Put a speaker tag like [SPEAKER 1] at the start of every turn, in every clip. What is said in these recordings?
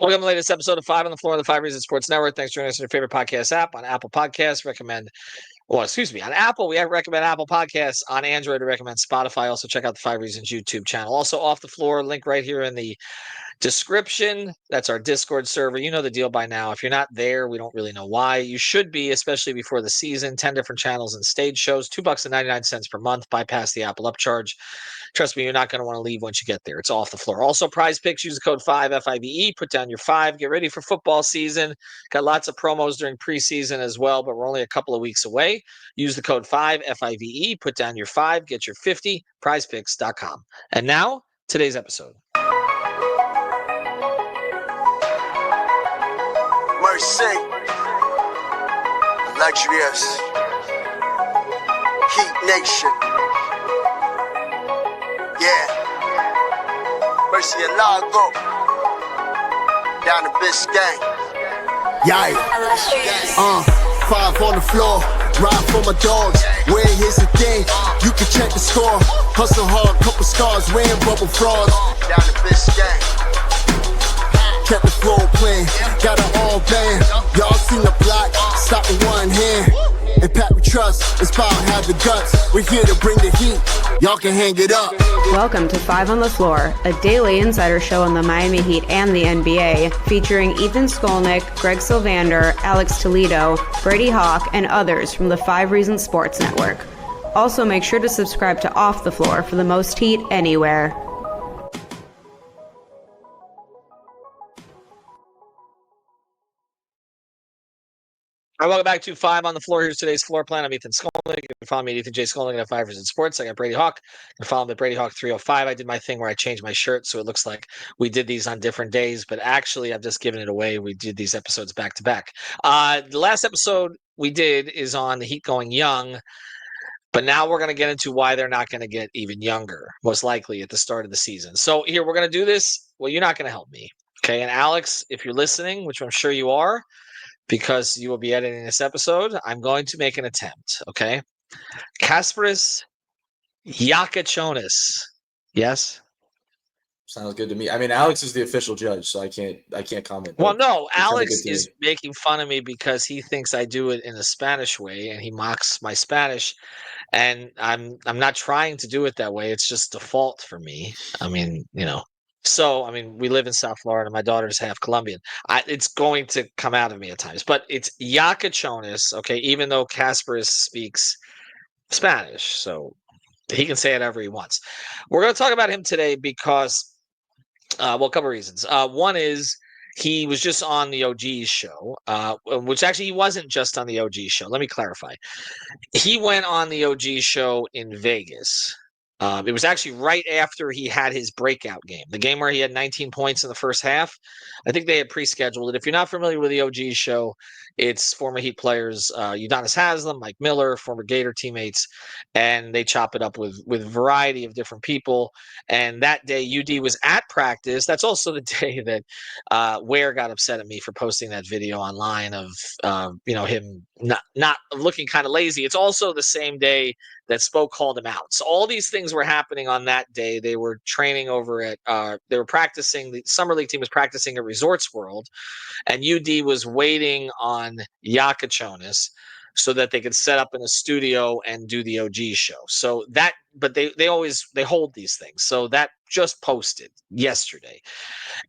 [SPEAKER 1] Welcome to the latest episode of Five on the Floor of the Five Reasons Sports Network. Thanks for joining us on your favorite podcast app. On Apple Podcasts, on Apple, we recommend Apple Podcasts. On Android, we recommend Spotify. Also, check out the Five Reasons YouTube channel. Also, Off the Floor, link right here in the description. That's our Discord server. You know the deal by now. If you're not there, we don't really know why. You should be, especially before the season. 10 different channels and stage shows, $2.99 per month. Bypass the Apple upcharge. Trust me, you're not going to want to leave once you get there. It's Off the Floor. Also, Prize Picks. Use the code 5 FIVE. Put down your 5. Get ready for football season. Got lots of promos during preseason as well, but we're only a couple of weeks away. Use the code 5 FIVE. Put down your 5. Get your 50. PrizePicks.com. And now, today's episode.
[SPEAKER 2] Mercy, luxurious, Heat Nation, yeah, Mercy and Lago, down to Biscayne, yeah, 5 on the floor, ride for my dogs, where here's the thing, you can check the score, hustle hard, couple scars, wearing bubble frogs, down to Biscayne. Kept the floor playing, got it all band. Y'all seen the block, stop with one hand. And Pat we trust, Inspire have the guts. We're here to bring the heat, y'all can hang it up.
[SPEAKER 3] Welcome to Five on the Floor, a daily insider show on the Miami Heat and the NBA, featuring Ethan Skolnick, Greg Sylvander, Alex Toledo, Brady Hawk, and others from the Five Reasons Sports Network. Also, make sure to subscribe to Off the Floor for the most heat anywhere.
[SPEAKER 1] All right, welcome back to Five on the Floor. Here's today's floor plan. I'm Ethan Skolnick. You can follow me at Ethan J. Skolnick at 5 Reasons Sports. I got Brady Hawk. You can follow me at Brady Hawk 305. I did my thing where I changed my shirt, so it looks like we did these on different days, but actually I've just given it away. We did these episodes back to back. The last episode we did is on the Heat going young, but now we're going to get into why they're not going to get even younger, most likely at the start of the season. So here, we're going to do this. Well, you're not going to help me, okay? And Alex, if you're listening, which I'm sure you are, because you will be editing this episode, I'm going to make an attempt, okay? Kasparas Jakucionis. Yes?
[SPEAKER 4] Sounds good to me. I mean, Alex is the official judge, so I can't comment.
[SPEAKER 1] Well, no, Alex is making fun of me because he thinks I do it in a Spanish way, and he mocks my Spanish, and I'm not trying to do it that way. It's just default for me. I mean, So, I mean, we live in South Florida. My daughter's half Colombian. It's going to come out of me at times, but it's Yakonis, okay, even though Kasparas speaks Spanish, so he can say it however he wants. We're going to talk about him today because, a couple of reasons. One is he was just on the OG's show, which actually he wasn't just on the OG show. Let me clarify. He went on the OG show in Vegas. It was actually right after he had his breakout game, the game where he had 19 points in the first half. I think they had pre-scheduled it. If you're not familiar with the OG show, it's former Heat players, Udonis Haslem, Mike Miller, former Gator teammates, and they chop it up with a variety of different people. And that day, UD was at practice. That's also the day that Ware got upset at me for posting that video online of him not looking kind of lazy. It's also the same day that Spoke called him out. So all these things were happening on that day. They were training over at, they were practicing, the Summer League team was practicing at Resorts World, and UD was waiting on Jakucionis so that they could set up in a studio and do the OG show. So that, but they hold these things. So that just posted yesterday.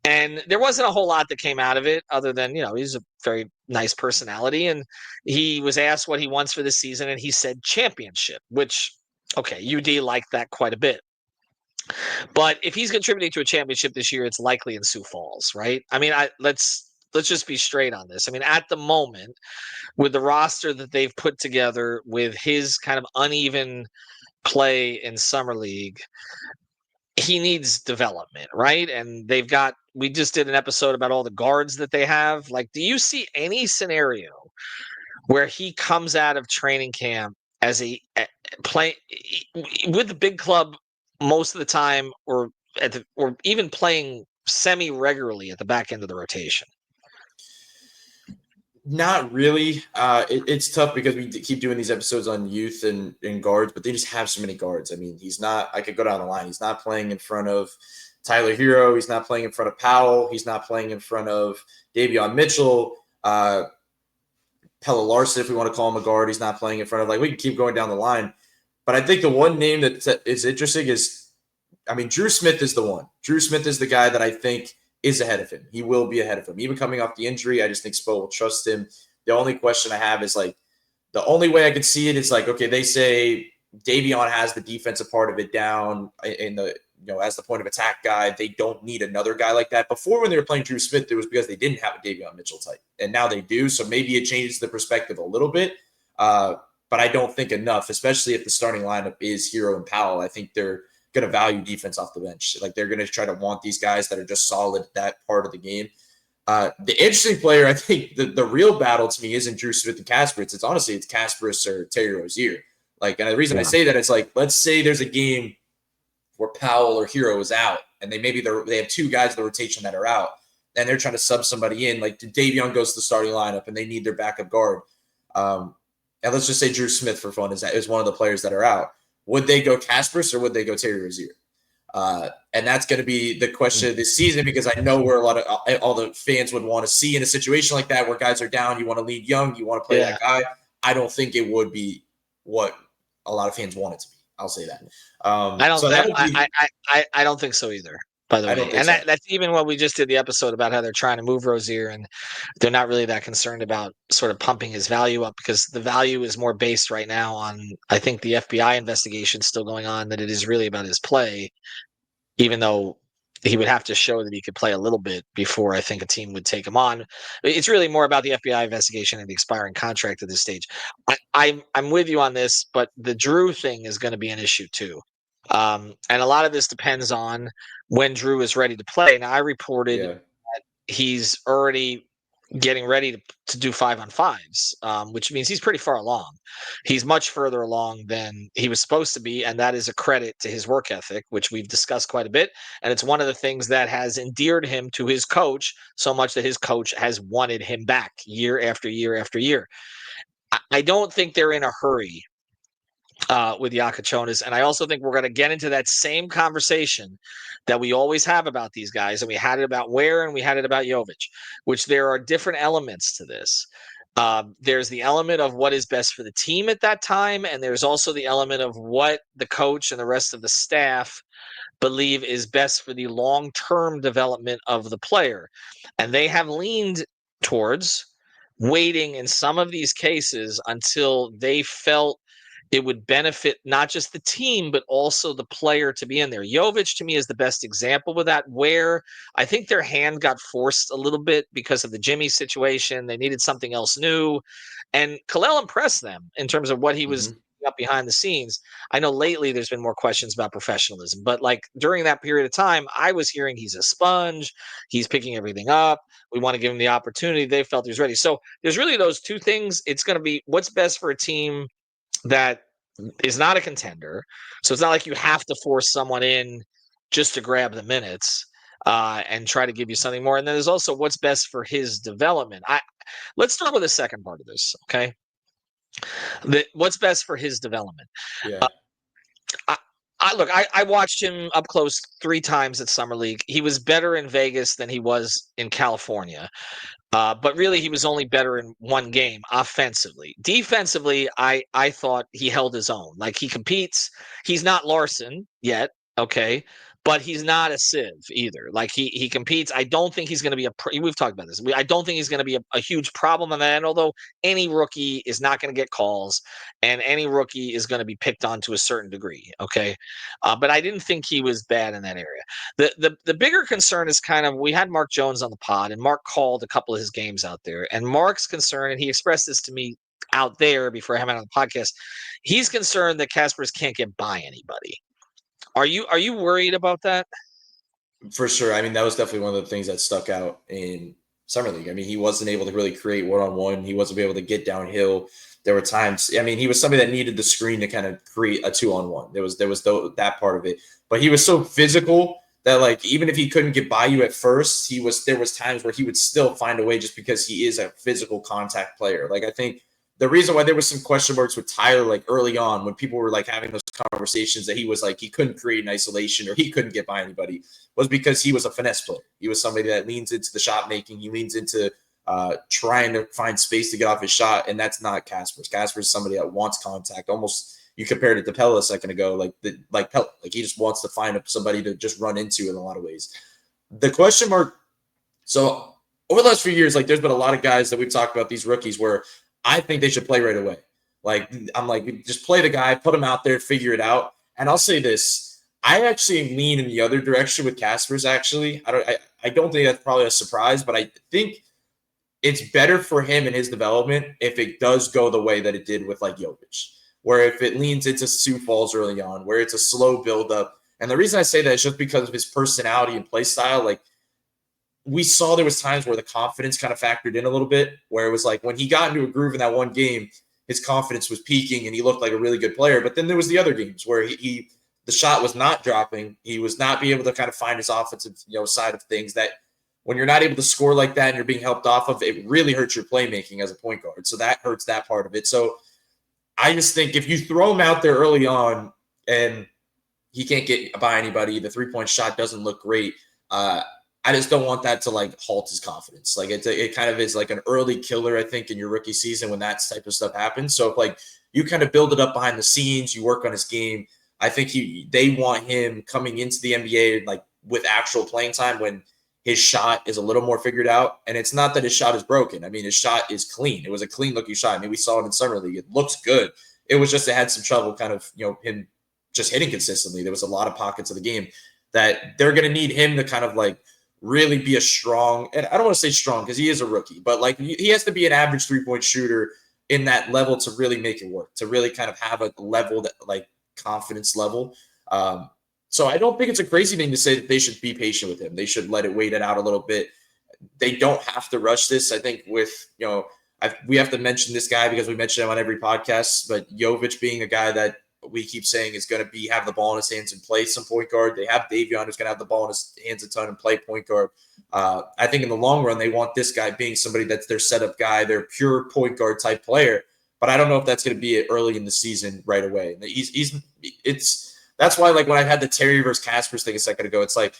[SPEAKER 1] And there wasn't a whole lot that came out of it other than, he's a very nice personality. And he was asked what he wants for this season, and he said championship, which, okay, UD liked that quite a bit. But if he's contributing to a championship this year, it's likely in Sioux Falls, right? I mean, let's just be straight on this. I mean, at the moment, with the roster that they've put together, with his kind of uneven play in Summer League, he needs development, right? And we just did an episode about all the guards that they have. Like, do you see any scenario where he comes out of training camp as play with the big club most of the time, or even playing semi-regularly at the back end of the rotation?
[SPEAKER 4] Not really. It's tough because we keep doing these episodes on youth and guards, but they just have so many guards. I mean, I could go down the line. He's not playing in front of Tyler Hero. He's not playing in front of Powell. He's not playing in front of Davion Mitchell. Pella Larson, if we want to call him a guard, he's not playing in front of, like, we can keep going down the line. But I think the one name that is interesting is, I mean, Drew Smith is the one. Drew Smith is the guy that I think is ahead of him. He will be ahead of him. Even coming off the injury, I just think Spo will trust him. The only question I have is, like, the only way I could see it is, like, okay, they say Davion has the defensive part of it down in the, as the point of attack guy. They don't need another guy like that. Before, when they were playing Drew Smith, it was because they didn't have a Davion Mitchell type, and now they do. So maybe it changes the perspective a little bit, but I don't think enough, especially if the starting lineup is Hero and Powell. I think they're going to value defense off the bench. Like, they're going to try to want these guys that are just solid at that part of the game. The interesting player, I think the real battle to me isn't Drew Smith and Casper. It's honestly, it's Kasparas or Terry Rozier. Like, and the reason I say that, it's like, let's say there's a game where Powell or Hero is out, and they have two guys in the rotation that are out, and they're trying to sub somebody in. Like, Davion goes to the starting lineup, and they need their backup guard. And let's just say Drew Smith, for fun, is one of the players that are out. Would they go Kasparas or would they go Terry Rozier? And that's going to be the question of this season, because I know where all the fans would want to see in a situation like that, where guys are down, you want to lead young, you want to play that guy. I don't think it would be what a lot of fans want it to be. I'll say that.
[SPEAKER 1] I don't think so either, by the way. And that's even what we just did the episode about, how they're trying to move Rozier, and they're not really that concerned about sort of pumping his value up, because the value is more based right now on, I think, the FBI investigation still going on, than it is really about his play, even though he would have to show that he could play a little bit before I think a team would take him on. It's really more about the FBI investigation and the expiring contract at this stage. I'm with you on this, but the Drew thing is going to be an issue too. And a lot of this depends on when Drew is ready to play. Now, I reported that he's already getting ready to do 5-on-5s, which means he's pretty far along. He's much further along than he was supposed to be, and that is a credit to his work ethic, which we've discussed quite a bit. And it's one of the things that has endeared him to his coach so much that his coach has wanted him back year after year after year. I don't think they're in a hurry with Yakonis, and I also think we're going to get into that same conversation that we always have about these guys, and we had it about Ware and we had it about Jovic, which there are different elements to this. There's the element of what is best for the team at that time, and there's also the element of what the coach and the rest of the staff believe is best for the long-term development of the player. And they have leaned towards waiting in some of these cases until they felt it would benefit not just the team, but also the player to be in there. Jovic, to me, is the best example with that, where I think their hand got forced a little bit because of the Jimmy situation. They needed something else new. And Kalel impressed them in terms of what he was up behind the scenes. I know lately there's been more questions about professionalism, but like during that period of time, I was hearing he's a sponge. He's picking everything up. We want to give him the opportunity. They felt he was ready. So there's really those two things. It's going to be what's best for a team that is not a contender. So it's not like you have to force someone in just to grab the minutes and try to give you something more. And then there's also what's best for his development. Let's start with the second part of this, okay? What's best for his development.
[SPEAKER 4] Yeah.
[SPEAKER 1] I watched him up close 3 times at Summer League. He was better in Vegas than he was in California. But really, he was only better in one game offensively. Defensively, I thought he held his own. Like, he competes. He's not Larson yet, okay? But he's not a sieve either. Like, he competes. I don't think he's going to be we've talked about this. I don't think he's going to be a huge problem on that end, although any rookie is not going to get calls, and any rookie is going to be picked on to a certain degree, okay? But I didn't think he was bad in that area. The bigger concern is kind of, we had Mark Jones on the pod, and Mark called a couple of his games out there. And Mark's concern, and he expressed this to me out there before I had him on the podcast, he's concerned that Kasparas can't get by anybody. Are you worried about that?
[SPEAKER 4] For sure. I mean, that was definitely one of the things that stuck out in Summer League. I mean, he wasn't able to really create one-on-one. He wasn't able to get downhill. There were times, I mean, he was somebody that needed the screen to kind of create a 2-on-1. There was that part of it. But he was so physical that, like, even if he couldn't get by you at first, there was times where he would still find a way, just because he is a physical contact player. Like, I think the reason why there was some question marks with Tyler, like early on, when people were like having those conversations that he was like, he couldn't create an isolation or he couldn't get by anybody, was because he was a finesse player. He was somebody that leans into the shot making. He leans into trying to find space to get off his shot. And that's not Kasper's. Kasper's somebody that wants contact. Almost you compared it to Pella a second ago, like he just wants to find somebody to just run into in a lot of ways. The question mark. So over the last few years, like there's been a lot of guys that we've talked about, these rookies, where I think they should play right away. Like, I'm like, just play the guy, put him out there, figure it out. And I'll say this, I actually lean in the other direction with Kasparas, actually. I don't think that's probably a surprise, but I think it's better for him and his development if it does go the way that it did with like Jovic, where if it leans into Sioux Falls early on, where it's a slow buildup. And the reason I say that is just because of his personality and play style. Like, we saw there was times where the confidence kind of factored in a little bit, where it was like when he got into a groove in that one game, his confidence was peaking and he looked like a really good player. But then there was the other games where the shot was not dropping. He was not being able to kind of find his offensive, side of things, that when you're not able to score like that and you're being helped off of, it really hurts your playmaking as a point guard. So that hurts that part of it. So I just think if you throw him out there early on and he can't get by anybody, the 3-point shot doesn't look great, I just don't want that to like halt his confidence. Like it kind of is like an early killer, I think, in your rookie season when that type of stuff happens. So if like you kind of build it up behind the scenes, you work on his game. I think they want him coming into the NBA like with actual playing time when his shot is a little more figured out. And it's not that his shot is broken. I mean, his shot is clean. It was a clean looking shot. I mean, we saw it in Summer League. It looks good. It was just, it had some trouble kind of, him just hitting consistently. There was a lot of pockets of the game that they're going to need him to kind of like really be a strong, and I don't want to say strong because he is a rookie, but like he has to be an average 3-point shooter in that level to really make it work, to really kind of have a level that like confidence level. So I don't think it's a crazy thing to say that they should be patient with him. They should let it wait it out a little bit. They don't have to rush this. I think with, we have to mention this guy because we mention him on every podcast, but Jovic being a guy that we keep saying is going to have the ball in his hands and play some point guard. They have Davion, who's going to have the ball in his hands a ton and play point guard. I think in the long run, they want this guy being somebody that's their setup guy, their pure point guard type player. But I don't know if that's going to be it early in the season right away. That's why, like when I had the Terry versus Kasparas thing a second ago, it's like,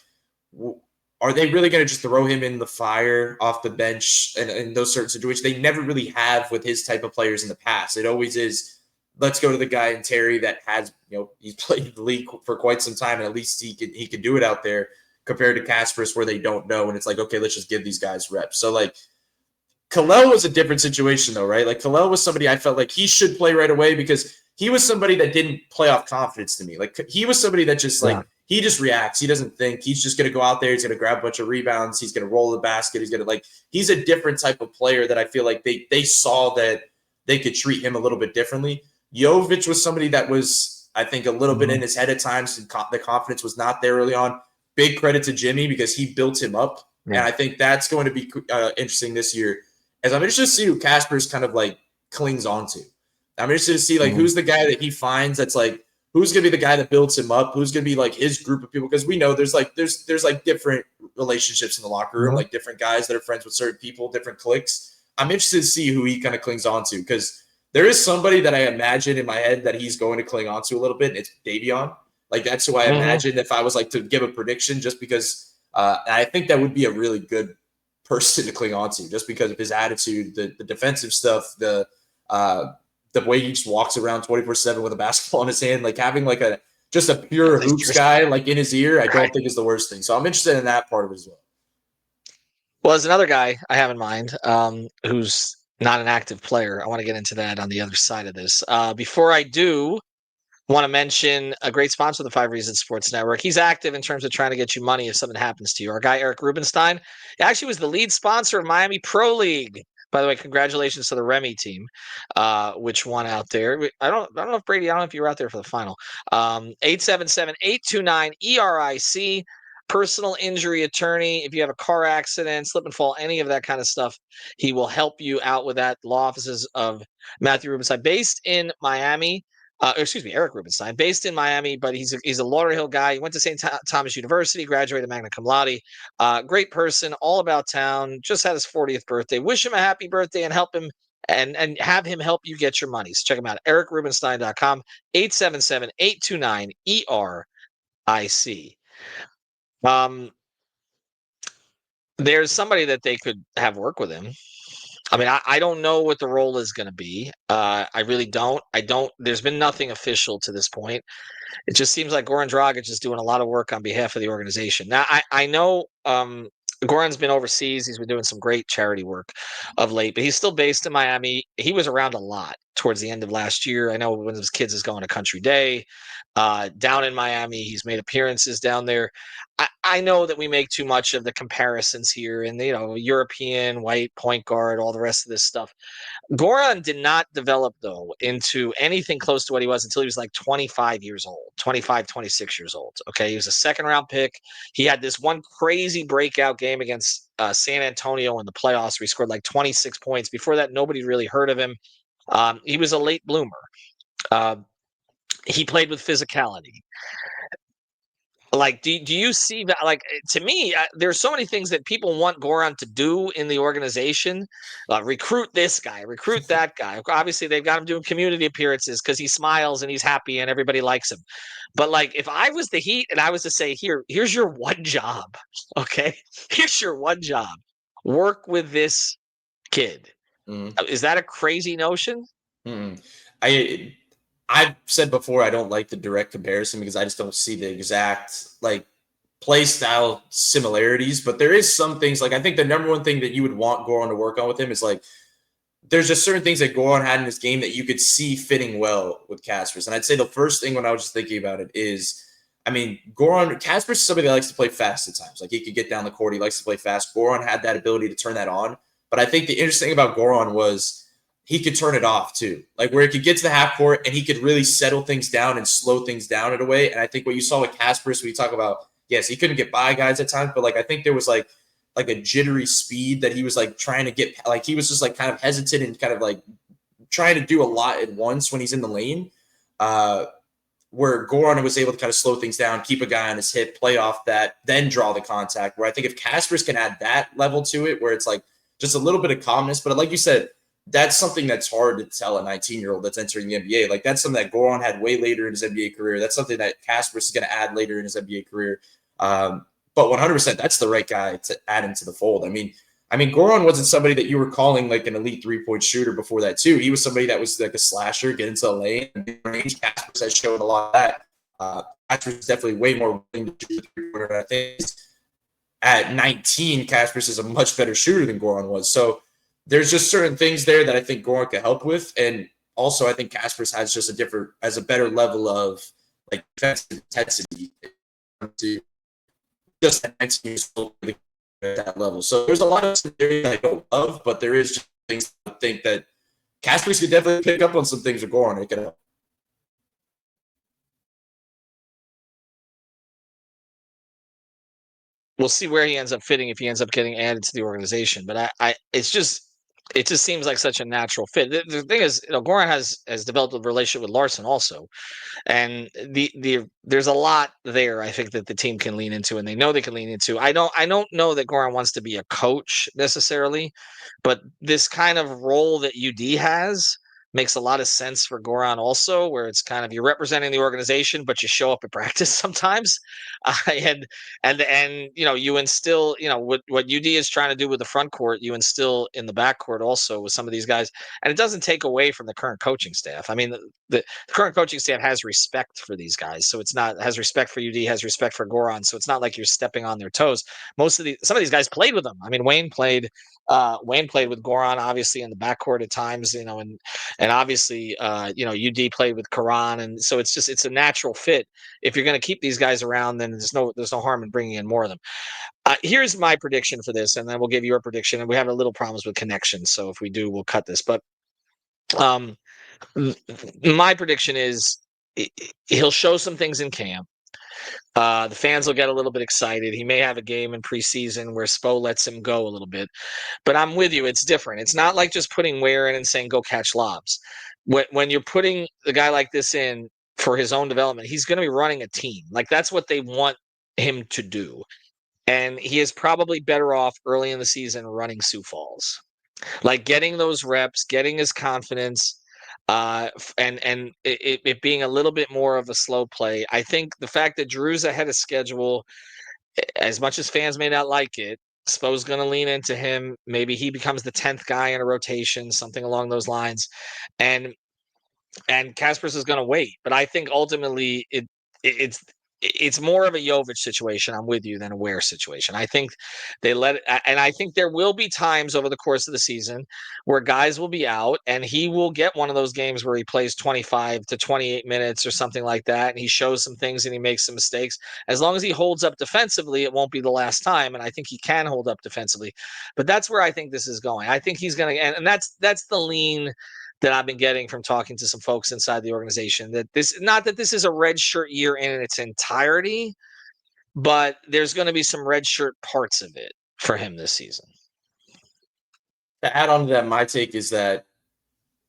[SPEAKER 4] are they really going to just throw him in the fire off the bench and in those certain situations? They never really have with his type of players in the past. It always is, let's go to the guy in Terry that has, he's played the league for quite some time, and at least he can do it out there, compared to Kasparas where they don't know, and it's like, okay, let's just give these guys reps. So like Kalel was a different situation though, right? Like Kalel was somebody I felt like he should play right away because he was somebody that didn't play off confidence to me. Like he was somebody that just he just reacts. He doesn't think. He's just going to go out there. He's going to grab a bunch of rebounds. He's going to roll the basket. He's a different type of player that I feel like they saw that they could treat him a little bit differently. Jovic was somebody that was, I think, a little bit in his head at times, and the confidence was not there early on. Big credit to Jimmy because he built him up, and I think that's going to be interesting this year. As I'm interested to see who Kasper's kind of like clings onto. I'm interested to see like who's the guy that he finds that's like who's going to be the guy that builds him up, who's going to be like his group of people, because we know there's like different relationships in the locker room, like different guys that are friends with certain people, different cliques. I'm interested to see who he kind of clings onto because there is somebody that I imagine in my head that he's going to cling on to a little bit, and it's Davion. Like, that's who I imagined if I was, like, to give a prediction, just because I think that would be a really good person to cling on to, just because of his attitude, the defensive stuff, the way he just walks around 24/7 with a basketball in his hand, like having, like, just a pure hoops guy, like, in his ear, I don't think is the worst thing. So I'm interested in that part of it as well.
[SPEAKER 1] Well, there's another guy I have in mind who's not an active player. I want to get into that on the other side of this. Before I do, want to mention a great sponsor of the 5 Reasons Sports Network. He's active in terms of trying to get you money if something happens to you. Our guy, Eric Rubenstein, he actually was the lead sponsor of Miami Pro League. By the way, congratulations to the Remy team, which won out there. I don't know if Brady, I don't know if you were out there for the final. 877-829-ERIC. Personal injury attorney. If you have a car accident, slip and fall, any of that kind of stuff, he will help you out with that. Law offices of Matthew Rubenstein, based in Miami. Eric Rubenstein, based in Miami, but he's a Lauderhill guy. He went to St. Thomas University, graduated magna cum laude. Great person, all about town. Just had his 40th birthday. Wish him a happy birthday and help him and have him help you get your money. So check him out, ericrubenstein.com, 877-829-ERIC. There's somebody that they could have work with him. I mean, I don't know what the role is going to be. I really don't. There's been nothing official to this point. It just seems like Goran Dragic is doing a lot of work on behalf of the organization. Now, I know Goran's been overseas. He's been doing some great charity work of late, but he's still based in Miami. He was around a lot towards the end of last year. I know one of his kids is going to Country Day down in Miami. He's made appearances down there. I know that we make too much of the comparisons here and, European, white, point guard, all the rest of this stuff. Goran did not develop, though, into anything close to what he was until he was like 25 years old, 25, 26 years old. Okay. He was a second-round pick. He had this one crazy breakout game against San Antonio in the playoffs where he scored like 26 points. Before that, nobody really heard of him. He was a late bloomer. He played with physicality. Like, do you see that? Like, to me, there's so many things that people want Goran to do in the organization. Recruit this guy, recruit that guy. Obviously, they've got him doing community appearances because he smiles and he's happy and everybody likes him. But like, if I was the Heat and I was to say, here's your one job, okay? Here's your one job. Work with this kid. Is that a crazy notion?
[SPEAKER 4] I've said before I don't like the direct comparison because I just don't see the exact play style similarities. But there is some things, like I think the number one thing that you would want Goran to work on with him is like there's just certain things that Goran had in his game that you could see fitting well with Kasparas. And I'd say the first thing when I was just thinking about it is, I mean, Kasparas is somebody that likes to play fast at times. Like he could get down the court, he likes to play fast. Goran had that ability to turn that on. But I think the interesting thing about Goran was he could turn it off too, like where he could get to the half court and he could really settle things down and slow things down in a way. And I think what you saw with Kasparas, when you talk about, yes, he couldn't get by guys at times, but like I think there was like a jittery speed that he was like trying to get, like he was just like kind of hesitant and kind of like trying to do a lot at once when he's in the lane. Where Goran was able to kind of slow things down, keep a guy on his hip, play off that, then draw the contact. Where I think if Kasparas can add that level to it, where it's like just a little bit of calmness, but like you said, that's something that's hard to tell a 19-year-old that's entering the NBA. Like that's something that Goran had way later in his NBA career. That's something that Kasparas is going to add later in his NBA career. But 100%, that's the right guy to add into the fold. I mean, Goran wasn't somebody that you were calling like an elite three-point shooter before that too. He was somebody that was like a slasher, get into the lane, and range. Kasparas has shown a lot of that. Kasparas is definitely way more willing to shoot the three-pointer. I think at 19, Kasparas is a much better shooter than Goran was. So there's just certain things there that I think Goran can help with. And also I think Kasparas has just a better level of like defensive intensity to just at 19 years old at that level. So there's a lot of scenarios I don't love, but there is just things I think that Kasparas could definitely pick up on some things with Goran. It could help.
[SPEAKER 1] We'll see where he ends up fitting if he ends up getting added to the organization. But it just seems like such a natural fit. The thing is, Goran has developed a relationship with Larson also, and there's a lot there. I think that the team can lean into, and they know they can lean into. I don't know that Goran wants to be a coach necessarily, but this kind of role that UD has makes a lot of sense for Goran also, where it's kind of you're representing the organization, but you show up at practice sometimes, and you instill what UD is trying to do with the front court, you instill in the back court also with some of these guys, and it doesn't take away from the current coaching staff. I mean, the current coaching staff has respect for these guys, so it's not has respect for UD, has respect for Goran, so it's not like you're stepping on their toes. Some of these guys played with them. I mean, Wayne played with Goran, obviously in the backcourt at times, and obviously, UD played with Karan, and so it's a natural fit. If you're going to keep these guys around, then there's no harm in bringing in more of them. Here's my prediction for this, and then we'll give your prediction. And we have a little problems with connections, so if we do, we'll cut this. But my prediction is he'll show some things in camp. The fans will get a little bit excited. He may have a game in preseason where Spo lets him go a little bit. But I'm with you. It's different. It's not like just putting Ware in and saying, go catch lobs. When you're putting a guy like this in for his own development, he's going to be running a team. Like that's what they want him to do. And he is probably better off early in the season running Sioux Falls. Like getting those reps, getting his confidence, and it being a little bit more of a slow play. I think the fact that Drew's ahead of schedule, as much as fans may not like it, Spo's going to lean into him. Maybe he becomes the 10th guy in a rotation, something along those lines, and Kasparas is going to wait. But I think ultimately it's more of a Jovic situation. I'm with you than a Ware situation. I think they let it, and I think there will be times over the course of the season where guys will be out, and he will get one of those games where he plays 25 to 28 minutes or something like that, and he shows some things and he makes some mistakes. As long as he holds up defensively, it won't be the last time, and I think he can hold up defensively. But that's where I think this is going. I think he's going to, and that's the lean that I've been getting from talking to some folks inside the organization, that this, not that this is a red shirt year in its entirety, but there's going to be some red shirt parts of it for him this season.
[SPEAKER 4] To add on to that, my take is that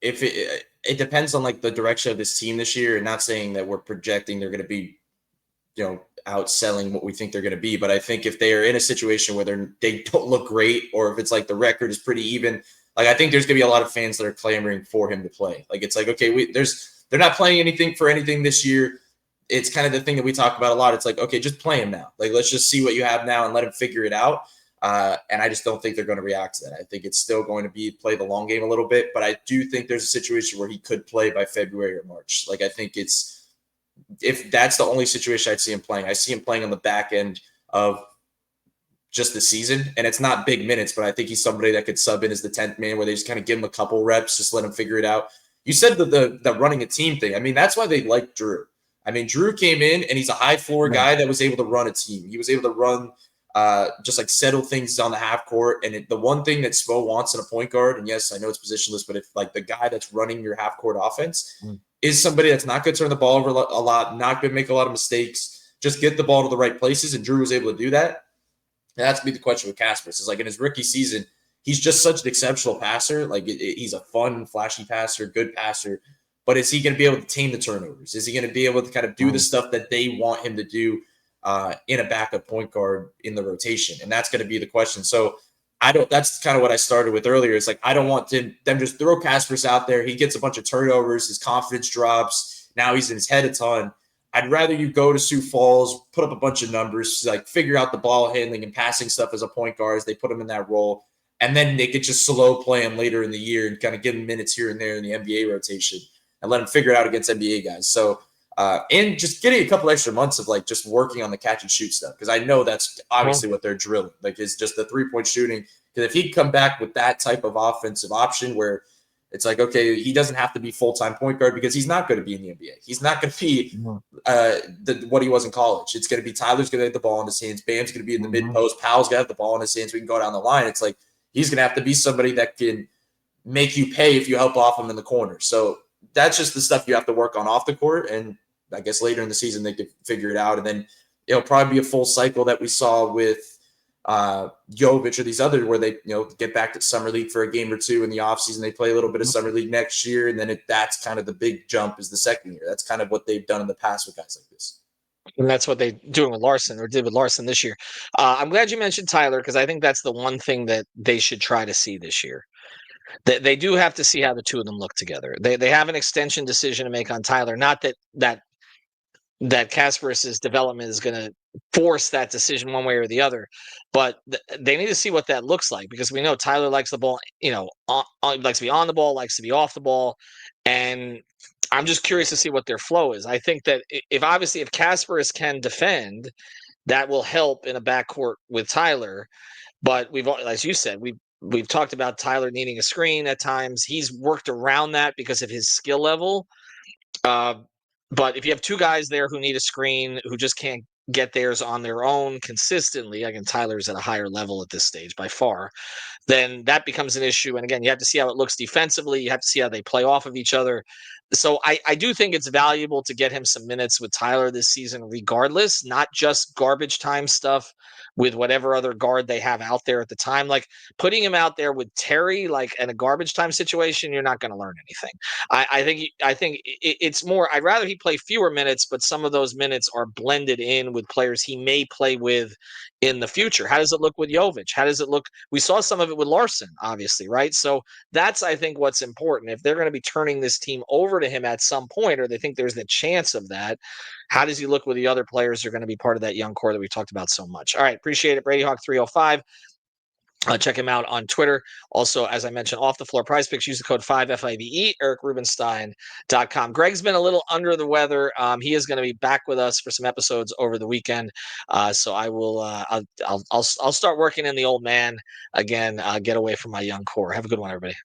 [SPEAKER 4] if it depends on like the direction of this team this year, and not saying that we're projecting they're going to be, outselling what we think they're going to be. But I think if they are in a situation where they don't look great, or if it's like the record is pretty even, like I think there's going to be a lot of fans that are clamoring for him to play. Like it's like, okay, they're not playing anything for anything this year. It's kind of the thing that we talk about a lot. It's like, okay, just play him now. Like, let's just see what you have now and let him figure it out. And I just don't think they're going to react to that. I think it's still going to be play the long game a little bit, but I do think there's a situation where he could play by February or March. Like, I think if that's the only situation I'd see him playing, I see him playing on the back end of just the season. And it's not big minutes, but I think he's somebody that could sub in as the 10th man, where they just kind of give him a couple reps, just let him figure it out. You said the running a team thing. I mean, that's why they like Drew. I mean, Drew came in and he's a high floor guy that was able to run a team. He was able to run, just like settle things on the half court. And the one thing that Spo wants in a point guard, and yes, I know it's positionless, but if like the guy that's running your half court offense is somebody that's not going to turn the ball over a lot, not going to make a lot of mistakes, just get the ball to the right places. And Drew was able to do that. And that's to be the question with Casper. It's like in his rookie season, he's just such an exceptional passer. Like he's a fun, flashy passer, good passer. But is he going to be able to tame the turnovers? Is he going to be able to kind of do the stuff that they want him to do in a backup point guard in the rotation? And that's going to be the question. So that's kind of what I started with earlier. It's like, I don't want them just throw Kasparas out there. He gets a bunch of turnovers. His confidence drops. Now he's in his head a ton. I'd rather you go to Sioux Falls, put up a bunch of numbers, like figure out the ball handling and passing stuff as a point guard as they put him in that role. And then they could just slow play him later in the year and kind of give him minutes here and there in the NBA rotation and let him figure it out against NBA guys. So, and just getting a couple extra months of like just working on the catch and shoot stuff. Cause I know that's obviously what they're drilling. Like it's just the 3-point shooting. Cause if he'd come back with that type of offensive option where it's like, okay, he doesn't have to be full-time point guard because he's not going to be in the NBA. He's not going to be what he was in college. It's going to be Tyler's going to have the ball in his hands. Bam's going to be in the mid-post. Powell's going to have the ball in his hands. We can go down the line. It's like he's going to have to be somebody that can make you pay if you help off him in the corner. So that's just the stuff you have to work on off the court. And I guess later in the season they could figure it out. And then it'll probably be a full cycle that we saw with Jovic or these others where they get back to summer league for a game or two in the offseason. They play a little bit of summer league next year, and then that's kind of the big jump is the second year. That's kind of what they've done in the past with guys like this.
[SPEAKER 1] And that's what they doing with Larson, or did with Larson this year. I'm glad you mentioned Tyler, because I think that's the one thing that they should try to see this year. They do have to see how the two of them look together. They have an extension decision to make on Tyler. Not that Kasparas' development is going to force that decision one way or the other, but they need to see what that looks like, because we know Tyler likes the ball, likes to be on the ball, likes to be off the ball. And I'm just curious to see what their flow is. I think that if Kasparas can defend, that will help in a backcourt with Tyler. But as you said, we've talked about Tyler needing a screen at times. He's worked around that because of his skill level. But if you have two guys there who need a screen, who just can't get theirs on their own consistently, again, Tyler's at a higher level at this stage by far, then that becomes an issue. And again, you have to see how it looks defensively. You have to see how they play off of each other. So I do think it's valuable to get him some minutes with Tyler this season regardless, not just garbage time stuff with whatever other guard they have out there at the time. Like putting him out there with Terry, like in a garbage time situation, you're not going to learn anything. I think it's more, I'd rather he play fewer minutes, but some of those minutes are blended in with players he may play with in the future? How does it look with Jovic? How does it look? We saw some of it with Larson, obviously, right? So that's, I think, what's important. If they're going to be turning this team over to him at some point, or they think there's the chance of that, how does he look with the other players who are going to be part of that young core that we talked about so much? All right, appreciate it. Brady Hawk 305. Check him out on Twitter. Also, as I mentioned, Off the Floor Prize Picks, use the code 5FIVE, EricRubenstein.com. Greg's been a little under the weather. He is going to be back with us for some episodes over the weekend. So I will, I'll start working in the old man again, get away from my young core. Have a good one, everybody.